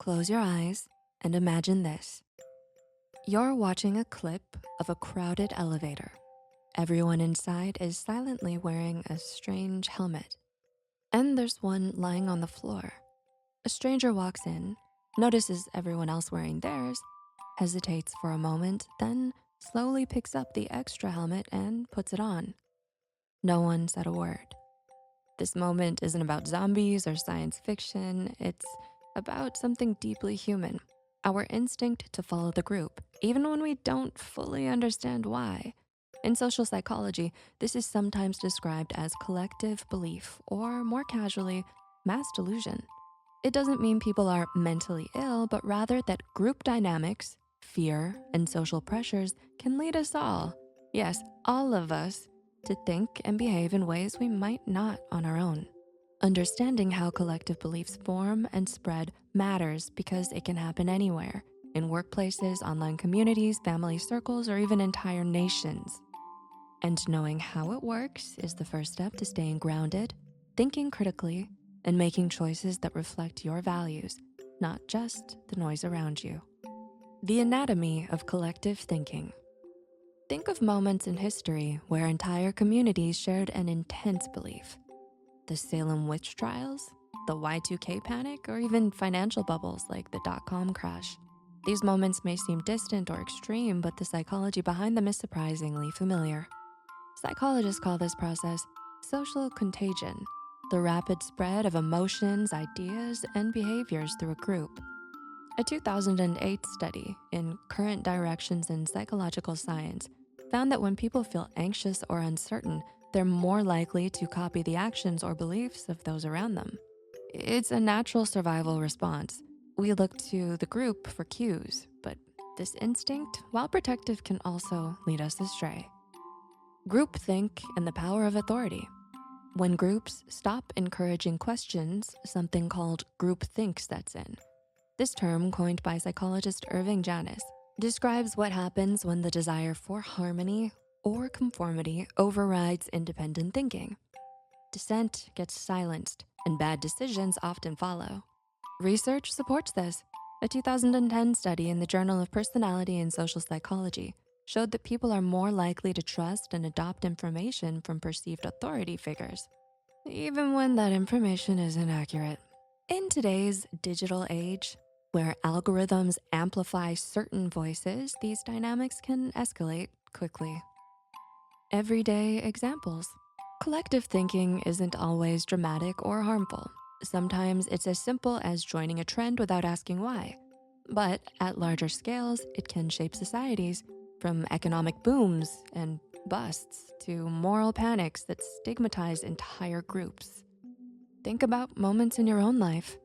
Close your eyes and imagine this. You're watching a clip of a crowded elevator. Everyone inside is silently wearing a strange helmet. And there's one lying on the floor. A stranger walks in, notices everyone else wearing theirs, hesitates for a moment, then slowly picks up the extra helmet and puts it on. No one said a word. This moment isn't about zombies or science fiction. It's about something deeply human. Our instinct to follow the group, even when we don't fully understand why. In social psychology, this is sometimes described as collective belief, or more casually, mass delusion. It doesn't mean people are mentally ill, but rather that group dynamics, fear, and social pressures can lead us all, yes, all of us, to think and behave in ways we might not on our own. Understanding how collective beliefs form and spread matters because it can happen anywhere, in workplaces, online communities, family circles, or even entire nations. And knowing how it works is the first step to staying grounded, thinking critically, and making choices that reflect your values, not just the noise around you. The anatomy of collective thinking. Think of moments in history where entire communities shared an intense belief. The Salem witch trials, the Y2K panic, or even financial bubbles like the dot-com crash. These moments may seem distant or extreme, but the psychology behind them is surprisingly familiar. Psychologists call this process social contagion, the rapid spread of emotions, ideas, and behaviors through a group. A 2008 study in Current Directions in Psychological Science found that when people feel anxious or uncertain, they're more likely to copy the actions or beliefs of those around them. It's a natural survival response. We look to the group for cues, but this instinct, while protective, can also lead us astray. Groupthink and the power of authority. When groups stop encouraging questions, something called groupthink sets in. This term, coined by psychologist Irving Janis, describes what happens when the desire for harmony or conformity overrides independent thinking. Dissent gets silenced, and bad decisions often follow. Research supports this. A 2010 study in the Journal of Personality and Social Psychology showed that people are more likely to trust and adopt information from perceived authority figures, even when that information is inaccurate. In today's digital age, where algorithms amplify certain voices, these dynamics can escalate quickly. Everyday examples. Collective thinking isn't always dramatic or harmful. Sometimes it's as simple as joining a trend without asking why. But at larger scales, it can shape societies, from economic booms and busts to moral panics that stigmatize entire groups. Think about moments in your own life.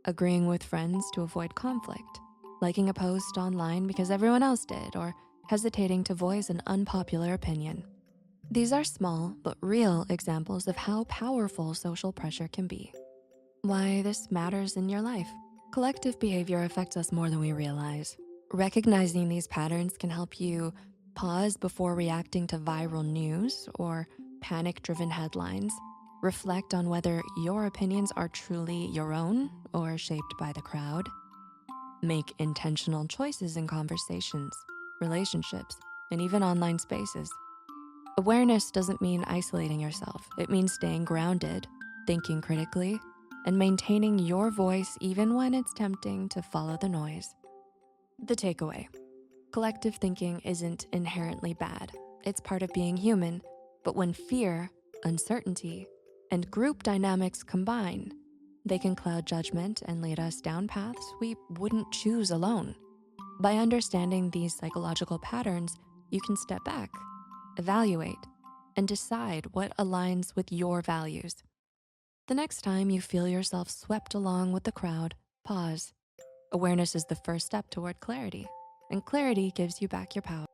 Agreeing with friends to avoid conflict, liking a post online because everyone else did, or hesitating to voice an unpopular opinion. These are small but real examples of how powerful social pressure can be. Why this matters in your life. Collective behavior affects us more than we realize. Recognizing these patterns can help you pause before reacting to viral news or panic-driven headlines. Reflect on whether your opinions are truly your own or shaped by the crowd. Make intentional choices in conversations, relationships, and even online spaces. Awareness doesn't mean isolating yourself. It means staying grounded, thinking critically, and maintaining your voice even when it's tempting to follow the noise. The takeaway: collective thinking isn't inherently bad. It's part of being human, but when fear, uncertainty, and group dynamics combine, they can cloud judgment and lead us down paths we wouldn't choose alone. By understanding these psychological patterns, you can step back, evaluate, and decide what aligns with your values. The next time you feel yourself swept along with the crowd, pause. Awareness is the first step toward clarity, and clarity gives you back your power.